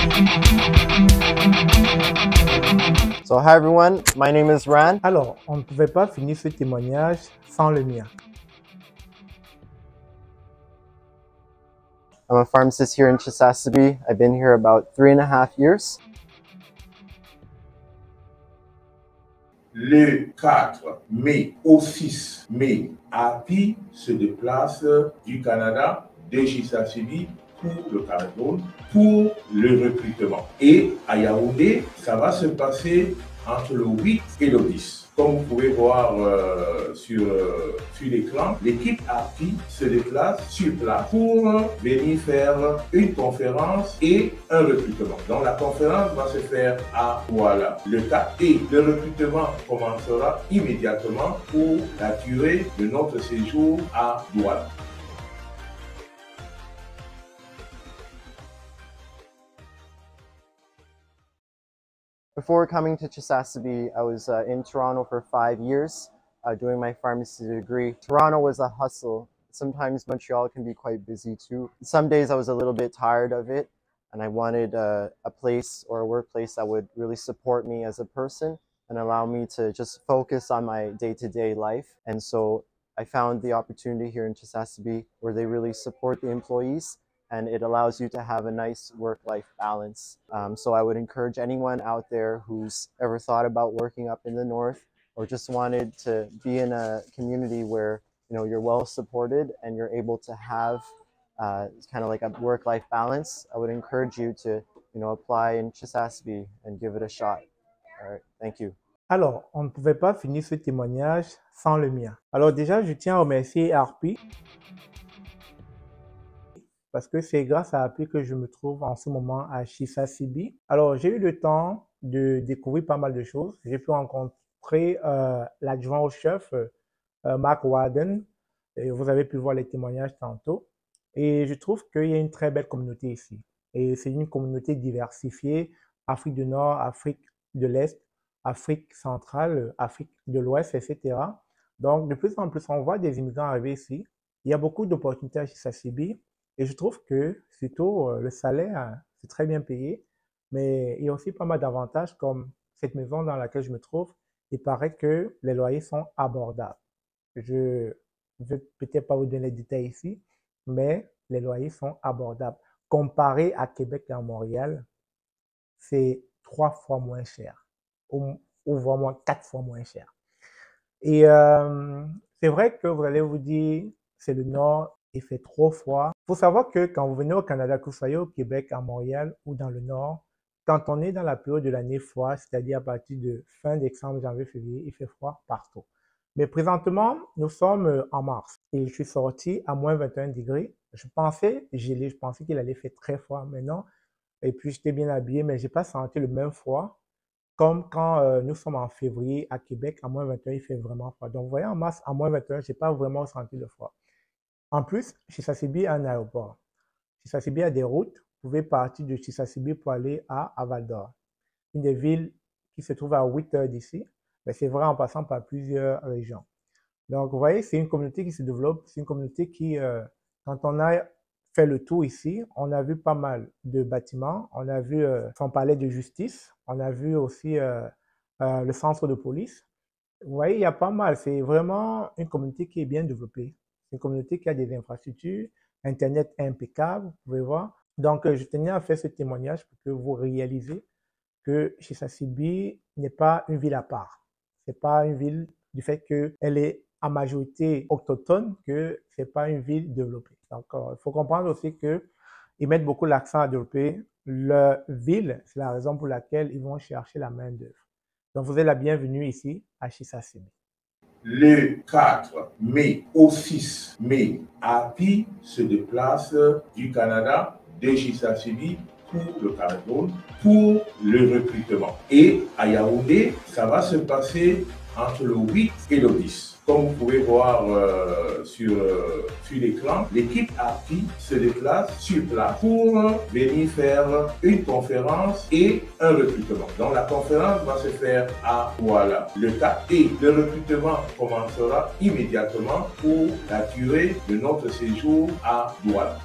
So hi everyone, my name is Ran. Alors, on ne pouvait pas finir ce témoignage sans le mien. I'm a pharmacist here in Chisasibi. I've been here about 3.5 years. Le 4 mai au 6 mai, API se déplace du Canada, de Chisasibi pour le Cameroun, pour le recrutement. Et à Yaoundé, ça va se passer entre le 8 et le 10. Comme vous pouvez voir sur l'écran, l'équipe API se déplace sur place pour venir faire une conférence et un recrutement. Donc la conférence va se faire à Douala le 4 et le recrutement commencera immédiatement pour la durée de notre séjour à Douala. Before coming to Chisasibi, I was in Toronto for 5 years doing my pharmacy degree. Toronto was a hustle. Sometimes Montreal can be quite busy too. Some days I was a little bit tired of it and I wanted a place or a workplace that would really support me as a person and allow me to just focus on my day-to-day life. And so I found the opportunity here in Chisasibi where they really support the employees and it allows you to have a nice work-life balance. So I would encourage anyone out there who's ever thought about working up in the north or just wanted to be in a community where you're well supported and you're able to have kind of like a work-life balance. I would encourage you to apply in Chisasibi and give it a shot. All right, thank you. Alors, on ne pouvait pas finir ce témoignage sans le mien. Alors déjà, je tiens à remercier ARPI parce que c'est grâce à ARPI que je me trouve en ce moment à Chisasibi. Alors, j'ai eu le temps de découvrir pas mal de choses. J'ai pu rencontrer l'adjoint au chef, Mark Warden, et vous avez pu voir les témoignages tantôt. Et je trouve qu'il y a une très belle communauté ici. Et c'est une communauté diversifiée, Afrique du Nord, Afrique de l'Est, Afrique centrale, Afrique de l'Ouest, etc. Donc, de plus en plus, on voit des immigrants arriver ici. Il y a beaucoup d'opportunités à Chisasibi. Et je trouve que, surtout, le salaire, c'est très bien payé. Mais il y a aussi pas mal d'avantages, comme cette maison dans laquelle je me trouve. Il paraît que les loyers sont abordables. Je ne vais peut-être pas vous donner les détails ici, mais les loyers sont abordables. Comparé à Québec et à Montréal, c'est 3 fois moins cher, ou vraiment 4 fois moins cher. Et c'est vrai que vous allez vous dire, c'est le Nord, il fait trop froid. Il faut savoir que quand vous venez au Canada, que vous soyez au Québec, à Montréal ou dans le Nord, quand on est dans la période de l'année froide, c'est-à-dire à partir de fin décembre, janvier, février, il fait froid partout. Mais présentement, nous sommes en mars et je suis sorti à moins 21 degrés. Je pensais geler, je pensais qu'il allait faire très froid maintenant. Et puis, j'étais bien habillé, mais je n'ai pas senti le même froid comme quand nous sommes en février à Québec, à moins 21, il fait vraiment froid. Donc, vous voyez, en mars, à moins 21, je n'ai pas vraiment senti le froid. En plus, Chisasibi a un aéroport. Chisasibi a des routes. Vous pouvez partir de Chisasibi pour aller à Val-d'Or, une des villes qui se trouve à 8 heures d'ici. Mais c'est vrai en passant par plusieurs régions. Donc, vous voyez, c'est une communauté qui se développe. C'est une communauté qui, quand on a fait le tour ici, on a vu pas mal de bâtiments. On a vu son palais de justice. On a vu aussi le centre de police. Vous voyez, il y a pas mal. C'est vraiment une communauté qui est bien développée. C'est une communauté qui a des infrastructures, Internet impeccable, vous pouvez voir. Donc, je tenais à faire ce témoignage pour que vous réalisez que Chisasibi n'est pas une ville à part. C'est pas une ville du fait qu'elle est à majorité autochtone, que c'est pas une ville développée. Donc, il faut comprendre aussi qu'ils mettent beaucoup l'accent à développer leur ville. C'est la raison pour laquelle ils vont chercher la main-d'œuvre. Donc, vous êtes la bienvenue ici à Chisasibi. Le 4 mai au 6 mai, API se déplace du Canada, de Chisasibi pour le Cameroun, pour le recrutement. Et à Yaoundé, ça va se passer entre le 8 et le 10. Comme vous pouvez voir sur l'écran, l'équipe API se déplace sur place pour venir faire une conférence et un recrutement. Donc la conférence va se faire à Douala le 4 et le recrutement commencera immédiatement pour la durée de notre séjour à Douala.